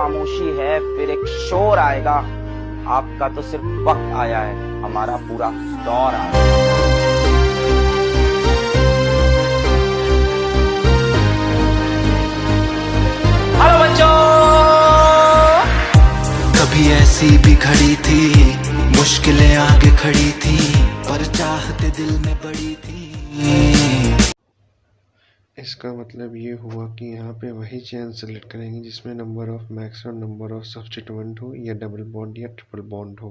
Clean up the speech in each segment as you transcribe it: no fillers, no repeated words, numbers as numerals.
खामोशी है, फिर एक शोर आएगा। आपका तो सिर्फ वक्त आया है, हमारा पूरा दौर आया है। हेलो बच्चों। कभी ऐसी भी घड़ी थी, मुश्किलें आगे खड़ी थी, पर चाहते दिल में बड़ी थी। इसका मतलब ये हुआ कि यहाँ पे वही चेन सेलेक्ट करेंगे जिसमें नंबर ऑफ मैक्स और नंबर ऑफ सब्स्टिट्यूएंट हो, या डबल बॉन्ड या ट्रिपल बॉन्ड हो।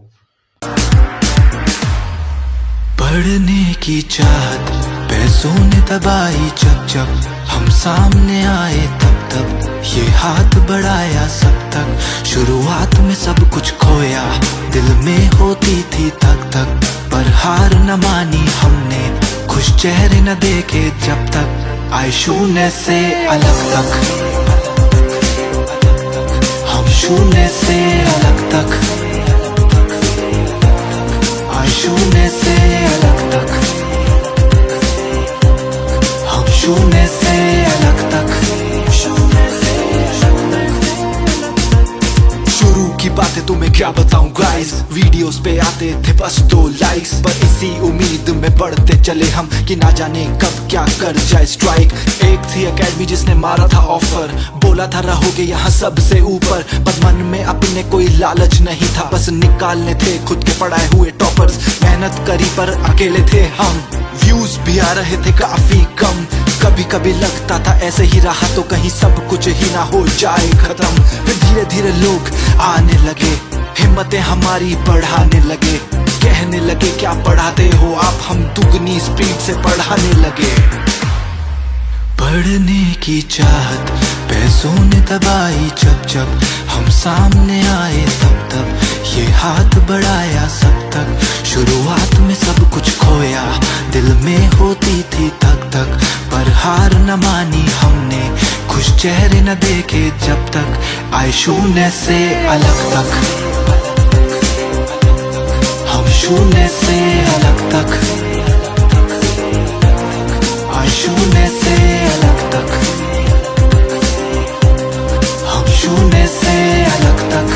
बढ़ने की चाहत पैसों ने दबाई, जब जब हम सामने आए तब तब ये हाथ बढ़ाया सब तक। शुरुआत में सब कुछ खोया, दिल में होती थी धक धक, पर हार न मानी हमने, खुश चेहरे न देखे जब तक आए शून्य से अलग तक। हम शून्य से अलग तक, आए शून्य से अलग तक, हम शून्य से अलग तक। शुरू की बातें तुम्हें क्या बताऊं गाइस, वीडियोस पे आते थे बस 2 लाइक्स, पर इसी उम्मीद में बढ़ते चले हम कि ना जाने कब क्या कर जाए स्ट्राइक। एक थी एकेडमी जिसने मारा था ऑफर, बोला था रहोगे यहाँ सबसे ऊपर, पर मन में अपने कोई लालच नहीं था, बस निकालने थे खुद के पढ़ाए हुए टॉपर्स। मेहनत करी पर अकेले थे हम, व्यूज भी आ रहे थे काफी कम। कभी कभी लगता था ऐसे ही रहा तो कहीं सब कुछ ही ना हो जाए खत्म। फिर धीरे धीरे लोग आने लगे, हिम्मतें हमारी बढ़ाने लगे, कहने लगे क्या पढ़ाते हो आप, हम दुगनी स्पीड से पढ़ाने लगे। बढ़ने की चाहत पैसों ने दबाई, जब जब हम सामने आए तब तब ये हाथ बढ़ाया सब तक। शुरुआत में सब कुछ खोया, दिल में होती थी धक धक, पर हार न मानी हमने, खुश चेहरे न देखे जब तक आए शून्य से अलग तक। हम शून्य से अलग तक, आए शून्य से अलग तक, हम शून्य से अलग तक।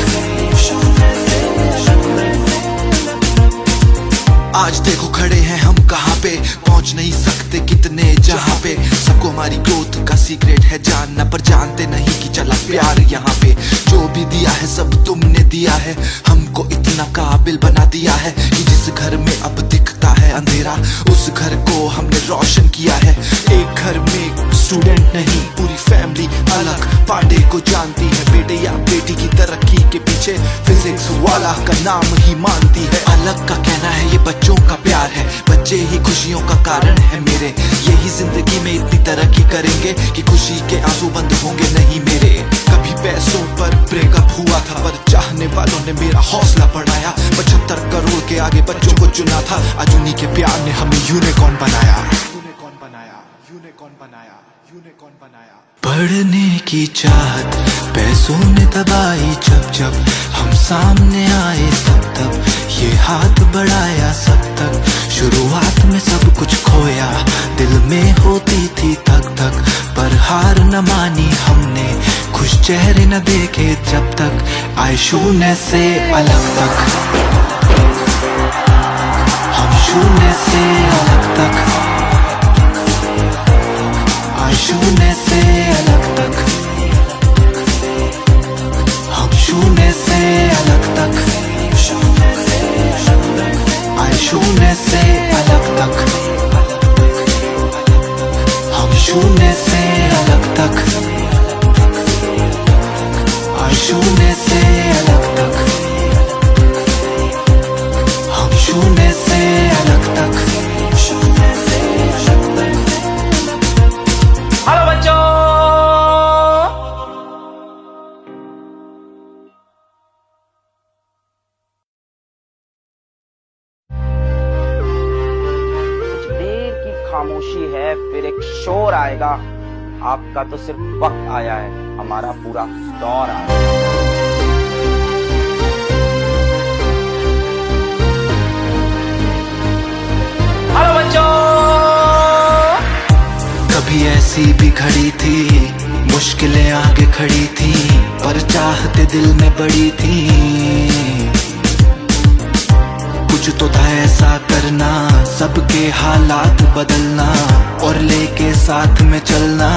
आज देखो खड़े हैं हम कहाँ पे, पहुंच नहीं सकते कितने जहाँ पे। सबको हमारी ग्रोथ का सीक्रेट है जानना, पर जानते नहीं कि चला प्यार यहाँ पे। जो भी दिया है सब तुमने दिया है, हमको इतना काबिल बना दिया है कि जिस घर में अब दिखता है अंधेरा, उस घर को हमने रोशन किया है। एक घर में स्टूडेंट नहीं, पूरी फैमिली अलग पांडे को जानती है। बेटे या बेटी की तरक्की के पीछे फिजिक्स वाला का नाम ही मानती है। अलग का कहना है ये बच्चों का प्यार है, बच्चे ही खुशियों का कारण है मेरे। यही जिंदगी में इतनी तरक्की करेंगे कि खुशी के आंसू बंद होंगे नहीं मेरे। कभी पैसों पर ब्रेकअप हुआ था, पर चाहने वालों ने मेरा हौसला बढ़ाया। 75 करोड़ के आगे बच्चों को चुना था, आज उन्हीं के प्यार ने हमें यूनिकॉर्न बनाया। यूनिकॉर्न बनाया, यूनिकॉर्न बनाया, यूनिकॉर्न बनाया। बढ़ने की चाहत पैसों ने दबाई, जब जब हम सामने आए तब तब ये हाथ बढ़ाया सब तक। शुरुआत में सब कुछ खोया, दिल में होती थी धक धक, पर हार न मानी हमने, खुश चेहरे न देखे जब तक आए शून्य से अलग तक। हम शून्य से अलग तक, आए शून्य से अलग तक, हम शून्य से अलग तक, आए शून्य से अलग तक, हम शून्य से अलग तक, आए शून्य से अलग तक, हम शून्य से अलग तक। हेलो बच्चों। कुछ देर की खामोशी है, फिर एक शोर आएगा। आपका तो सिर्फ वक्त आया है, हमारा पूरा दौर आया है। हेलो बच्चों। कभी ऐसी भी घड़ी थी, मुश्किलें आगे खड़ी थी, पर पर चाहते दिल में बड़ी थी। कुछ तो था ऐसा करना, सबके हालात बदलना और लेके साथ में चलना।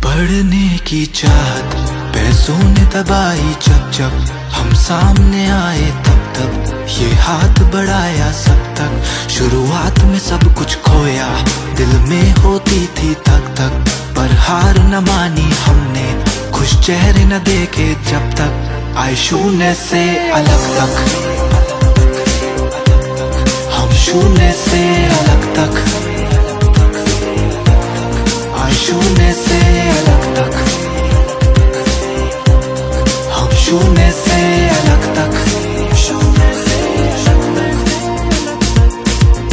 बढ़ने की चाहत पैसों ने दबाई, जब जब हम सामने आए तब तब ये हाथ बढ़ाया सब तक। शुरुआत में सब कुछ खोया, दिल में होती थी धक धक, पर हार न मानी हमने, खुश चेहरे न देखे जब तक आए शून्य से अलग तक। हम शून्य से अलग तक, आए शून्य से अलग तक, हम शून्य से अलग तक।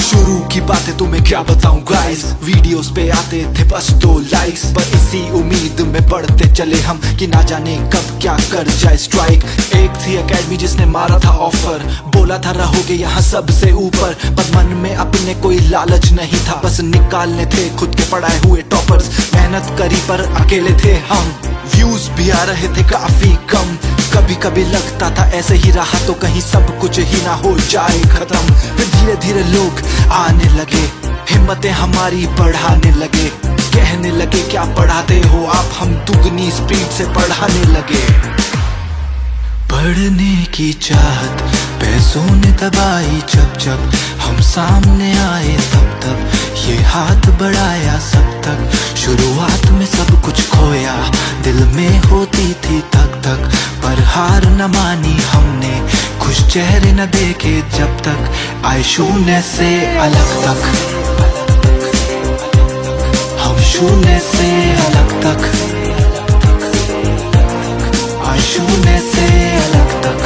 शुरू की बातें तुम्हें क्या बताऊं गाइस, वीडियोस पे आते थे बस 2 लाइक्स, पर इसी उम्मीद में बढ़ते चले हम कि ना जाने कब क्या कर जाए स्ट्राइक। एक थी एकेडमी जिसने मारा था ऑफर, बोला था रहोगे यहाँ सबसे ऊपर, पर मन में अपने कोई लालच नहीं था, बस निकालने थे खुद के पढ़ाए हुए टॉपर्स। मेहनत करी पर अकेले थे हम, व्यूज भी आ रहे थे काफी कम। कभी कभी लगता था ऐसे ही रहा तो कहीं सब कुछ ही ना हो जाए खत्म। फिर धीरे धीरे लोग आने लगे, हिम्मतें हमारी बढ़ाने लगे, कहने लगे क्या पढ़ाते हो आप, हम दुगनी स्पीड से पढ़ाने लगे। बढ़ने की चाहत पैसों ने दबाई, जब जब हम सामने आए तब तब ये हाथ बढ़ाया सब तक। शुरुआत में सब कुछ खोया, दिल में होती थी धक धक, पर हार न मानी हमने, खुश चेहरे न देखे जब तक आए शून्य से अलग तक। हम शून्य से अलग तक, आए शून्य से अलग तक,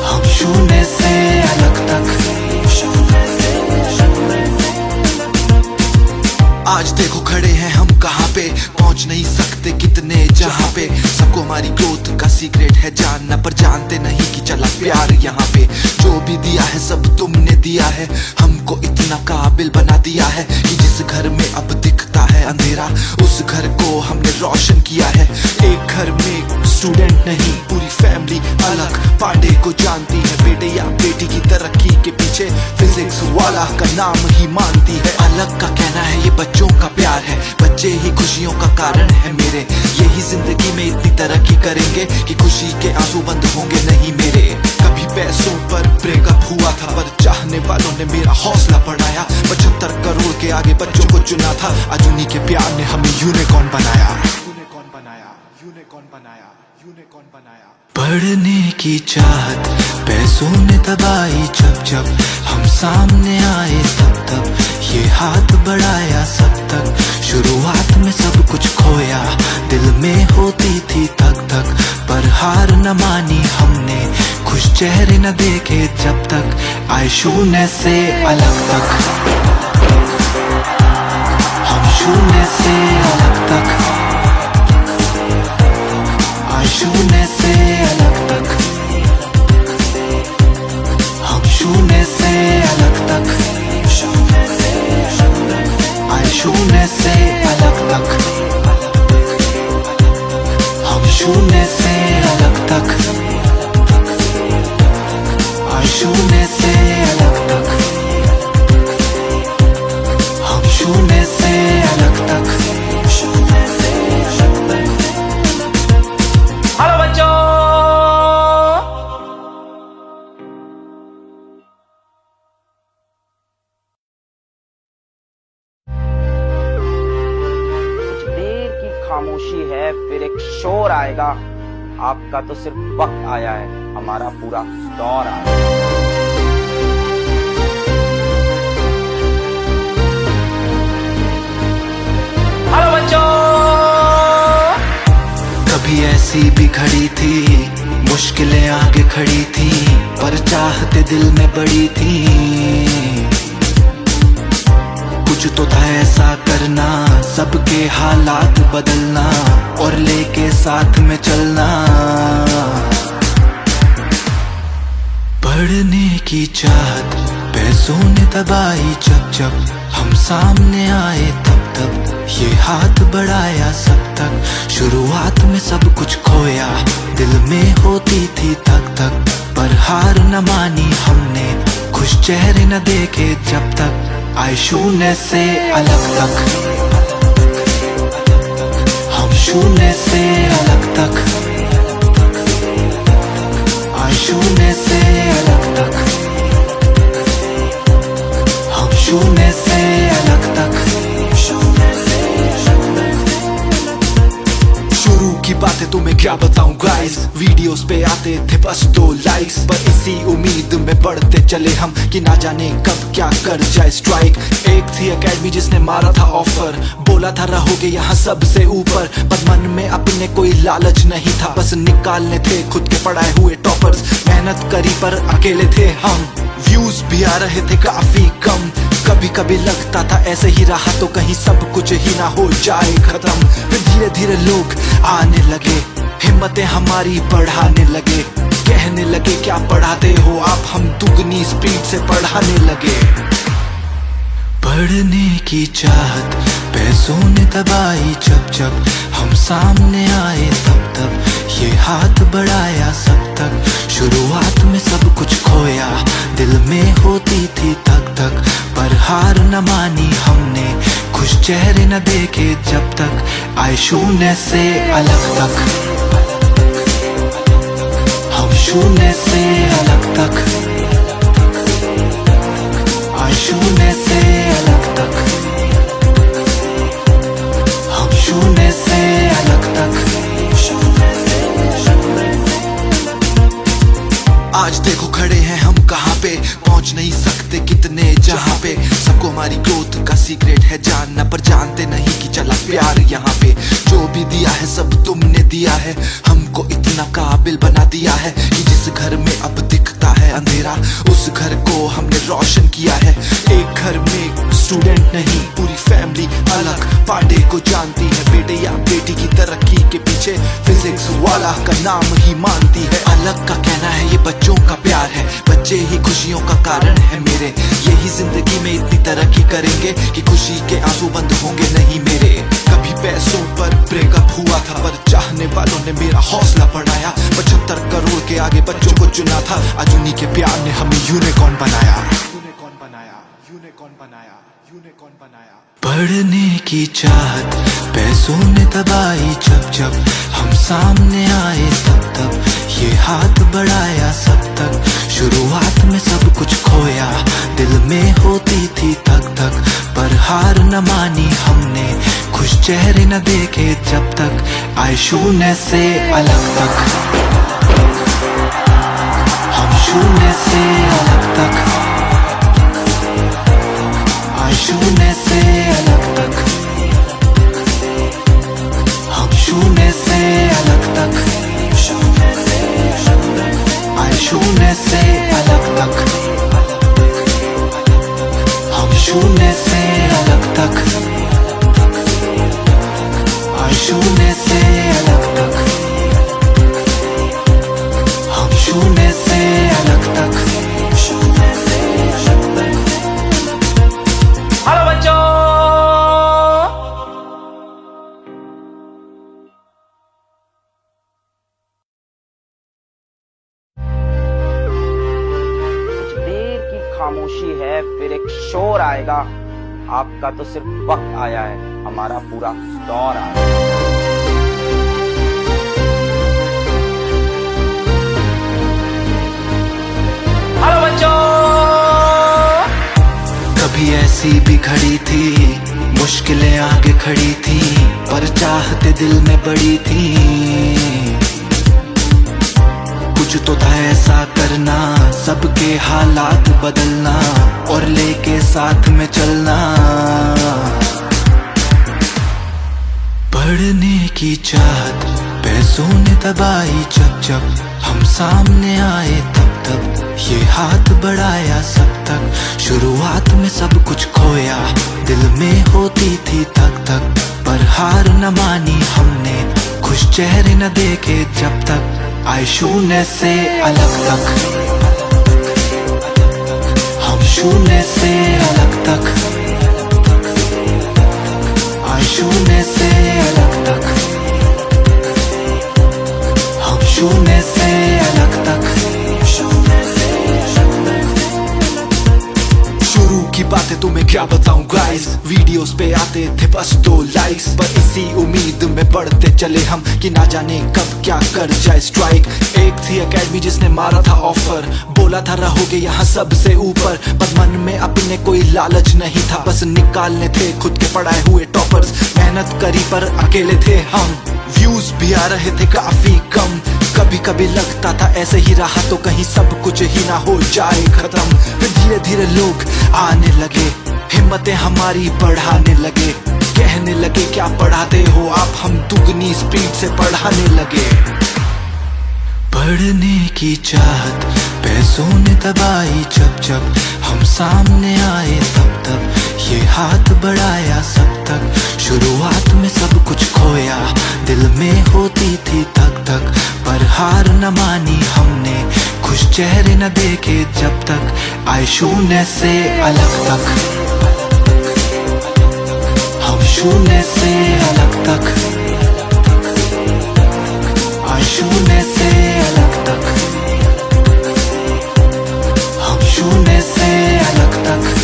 हम शून्य से अलग तक। आज देखो खड़े हैं हम कहाँ पे, पहुंच नहीं सकते कितने जहाँ पे। सबको हमारी ग्रोथ का सीक्रेट है जानना, पर जानते नहीं कि चला प्यार यहाँ पे। जो भी दिया है सब तुमने दिया है, हमको इतना काबिल बना दिया है कि जिस घर में अब दिखता है अंधेरा, उस घर को हमने रोशन किया है। एक घर में स्टूडेंट नहीं, पूरी फैमिली अलग पांडे को जानती है। बेटे या बेटी की तरक्की के पीछे फिजिक्स वाला का नाम ही मानती है। अलग का कहना है ये बच्चों का प्यार है, बच्चे ही खुशियों का कारण है मेरे। यही जिंदगी में इतनी तरक्की करेंगे कि खुशी के आंसू बंद होंगे नहीं मेरे। कभी पैसों पर ब्रेकअप हुआ था, पर चाहने वालों ने मेरा हौसला बढ़ाया। 75 करोड़ के आगे बच्चों को चुना था, आज उन्हीं के प्यार ने हमें यूनिकॉर्न बनाया। यूनिकॉर्न बनाया, यूनिकॉर्न बनाया, यूनिकॉर्न बनाया। बढ़ने की चाहत पैसों ने दबाई, जब जब हम सामने आए तब तब ये हाथ बढ़ाया सब तक। शुरुआत में सब कुछ खोया, दिल में होती थी धक धक, पर हार न मानी हमने, खुश चेहरे न देखे जब तक आए शून्य से अलग तक। हम शून्य से अलग तक, आए शून्य से अलग तक, हम शून्य से अलग तक, आए शून्य से अलग तक, हम शून्य से अलग तक, आए शून्य से अलग तक, हम शून्य से अलग तक। हेलो बच्चों, कुछ देर की खामोशी है, फिर एक शोर आएगा। आपका तो सिर्फ वक्त आया है, हमारा पूरा दौर आया है। हेलो बच्चों, कभी ऐसी भी घड़ी थी, मुश्किलें आगे खड़ी थी, पर चाहते दिल में बड़ी थी। कुछ तो था ऐसा करना, सबके हालात बदलना और लेके साथ में चलना। बढ़ने की चाहत पैसों ने दबाई, जब जब हम सामने आए तब तब ये हाथ बढ़ाया सब तक। शुरुआत में सब कुछ खोया, दिल में होती थी धक धक, पर हार न मानी हमने, खुश चेहरे न देखे जब तक आए शून्य से अलग तक। हम शून्य से अलग तक, आए शून्य से अलग तक। हम शून्य से अलग तक। शुरू की बातें तुम्हें क्या बताऊं गाइस, वीडियोस पे आते थे बस 2 लाइक्स, पर इसी उम्मीद में बढ़ते चले हम कि ना जाने कब क्या कर जाए स्ट्राइक। एक थी एकेडमी जिसने मारा था ऑफर, बोला था रहोगे यहाँ सबसे ऊपर, पर मन में अपने कोई लालच नहीं था, बस निकालने थे खुद के पढ़ाए हुए टॉपर्स। मेहनत करी पर अकेले थे हम, व्यूज भी आ रहे थे काफी कम। कभी कभी लगता था ऐसे ही रहा तो कहीं सब कुछ ही ना हो जाए खत्म। फिर धीरे धीरे लोग आने लगे, हिम्मतें हमारी बढ़ाने लगे, कहने लगे क्या पढ़ाते हो आप, हम दुगनी स्पीड से पढ़ाने लगे। पढ़ने की चाहत पैसों ने दबाई जब जब हम सामने आए तब तब ये हाथ बढ़ाया सब तक। शुरुआत में सब कुछ खोया, दिल में होती थी धक धक, पर हार न मानी हमने, खुश चेहरे न देखे जब तक आए शून्य से अलग तक। हम शून्य से अलग तक, आए शून्य से अलग तक। हम शून्य से अलग तक। आज देखो खड़े हैं हम कहाँ पे, पहुंच नहीं सकते कितने जहाँ पे। सबको हमारी ग्रोथ का सीक्रेट है जानना, पर जानते नहीं कि चला प्यार यहाँ पे। जो भी दिया है सब तुमने दिया है, हमको इतना काबिल बना दिया है कि जिस घर में अब दिखता है अंधेरा, उस घर को हमने रोशन किया है। एक घर में स्टूडेंट नहीं, पूरी फैमिली अलग पांडे को जानती है। बेटे या बेटी की तरक्की के पीछे फिजिक्स वाला का नाम ही मानती है। अलग का कहना है ये बच्चों का प्यार है, बच्चे ही खुशियों का कारण है मेरे। यही जिंदगी में इतनी तरक्की करेंगे कि खुशी के आंसू बंद होंगे नहीं मेरे। कभी पैसों पर ब्रेकअप हुआ था, पर चाहने वालों ने मेरा हौसला बढ़ाया। 75 करोड़ के आगे बच्चों को चुना था, आज उन्हीं के प्यार ने हमें यूनिकॉर्न बनाया। यूनिकॉर्न बनाया, यूनिकॉर्न बनाया, यूनिकॉर्न बनाया। पढ़ने की चाहत पैसों ने दबाई जब जब हम सामने आए तब तब ये हाथ बढ़ाया सब तक। शुरुआत में सब कुछ खोया, दिल में होती थी धक धक, पर हार न मानी हमने, खुश चेहरे न देखे जब तक आए शून्य से अलग तक। हम शून्य से अलग तक, आए शून्य से अलग तक। हम शून्य से अलग तक, आए शून्य से अलग तक। हम शून्य से अलग तक, आए शून्य से अलग तक। हम शून्य से अलग तक। हेलो बच्चों, कुछ देर की खामोशी है, फिर एक शोर आएगा। आपका तो सिर्फ वक्त आया है, हमारा पूरा दौर आया है। हेलो बच्चों, कभी ऐसी भी घड़ी थी, मुश्किलें आगे खड़ी थी, पर चाहते दिल में बड़ी थी। कुछ तो था ऐसा करना, सबके हालात बदलना और लेके साथ में चलना। पढ़ने की चाहत पैसों ने दबाई जब जब हम सामने आए तब तब ये हाथ बढ़ाया सब तक। शुरुआत में सब कुछ खोया, दिल में होती थी धक धक, पर हार न मानी हमने, खुश चेहरे न देखे जब तक आए शून्य से अलग तक। हम शून्य से अलग तक, तुम्हें क्या बताऊं गाइस, वीडियोस पे आते थे बस 2 लाइक्स, पर इसी उम्मीद में बढ़ते चले हम कि ना जाने कब क्या कर जाए स्ट्राइक। एक थी एकेडमी जिसने मारा था ऑफर, बोला था रहोगे यहाँ सबसे ऊपर, पर मन में अपने कोई लालच नहीं था, बस निकालने थे खुद के पढ़ाए हुए टॉपर्स। मेहनत करी पर अकेले थे हम, व्यूज भी आ रहे थे काफी कम, कभी कभी लगता था ऐसे ही रहा तो कहीं सब कुछ ही ना हो जाए खत्म। फिर धीरे धीरे लोग आने लगे, हिम्मतें हमारी बढ़ाने लगे, कहने लगे क्या पढ़ाते हो आप, हम दुगनी स्पीड से पढ़ाने लगे। पढ़ने की चाहत पैसों ने दबाई, जब जब हम सामने आए तब तब ये हाथ बढ़ाया सब तक। शुरुआत में सब कुछ खोया, दिल में होती थी धक धक, पर हार न मानी हमने, खुश चेहरे न देखे जब तक आए शून्य से अलग तक, हम शून्य से अलग तक, आए शून्य से अलग तक, हम शून्य से अलग तक।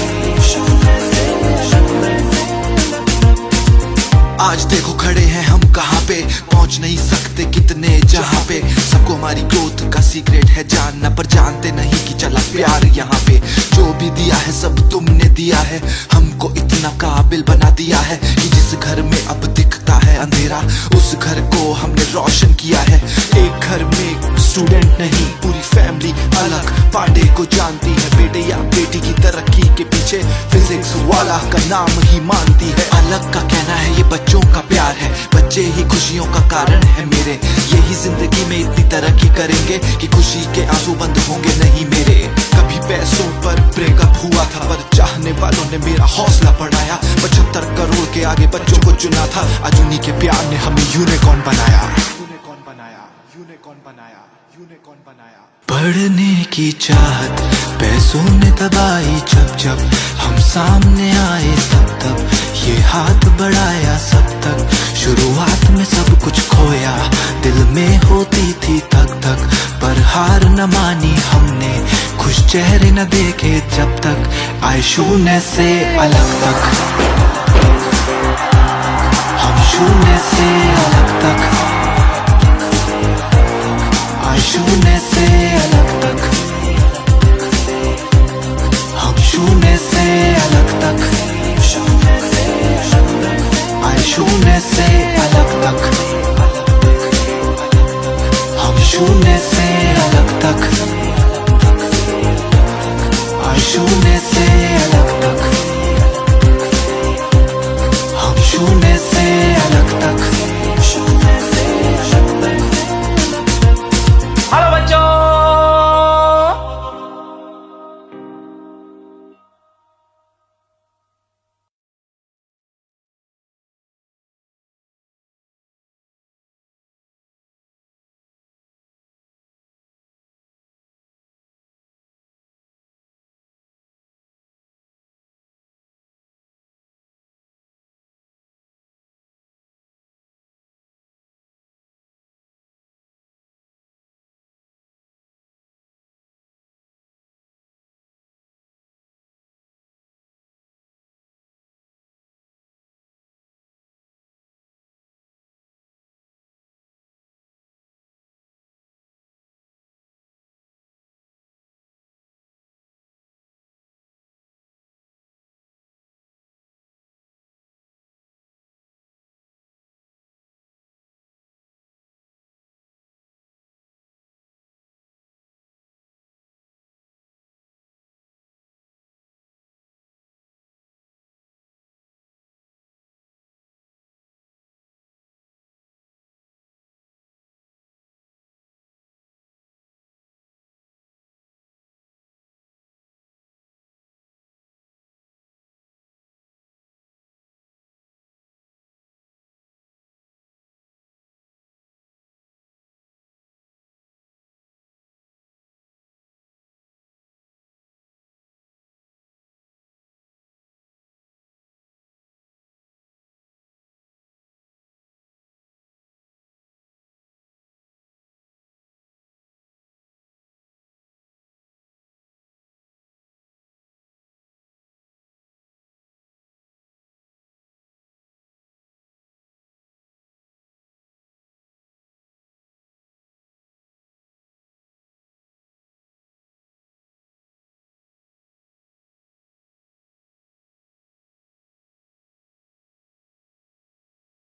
आज देखो खड़े हैं हम कहाँ पे, पहुंच नहीं सकते कितने जहाँ पे, सबको हमारी ग्रोथ का सीक्रेट है जानना, पर जानते नहीं कि चला प्यार यहाँ पे। जो भी दिया है सब तुमने दिया है, हमको इतना काबिल बना दिया है कि जिस घर में अब दिखता है अंधेरा, उस घर को हमने रोशन किया है। एक घर में स्टूडेंट नहीं पूरी फैमिली अलग पांडे को जानती है, बेटे या बेटी की तरक्की के पीछे फिजिक्स वाला का नाम ही मानती है। अलग का कहना है ये बच्चों का प्यार है, बच्चे ही खुशियों का कारण है मेरे, यही जिंदगी में इतनी तरक्की करेंगे कि खुशी के आंसू बंद होंगे नहीं मेरे। कभी पैसों पर ब्रेकअप हुआ था, पर चाहने वालों ने मेरा हौसला बढ़ाया, 75 करोड़ के आगे बच्चों को चुना था, आज उन्हीं के प्यार ने हमें यूनिकॉर्न बनाया, यूनिकॉर्न बनाया, यूनिकॉर्न बनाया, यूनिकॉर्न बनाया। पढ़ने की चाहत पैसों ने दबाई, जब जब हम सामने आए तब तब ये हाथ बढ़ाया सब तक। शुरुआत में सब कुछ खोया, दिल में होती थी धक धक, पर हार न मानी हमने, खुश चेहरे न देखे जब तक आए शून्य से अलग तक, हम शून्य से अलग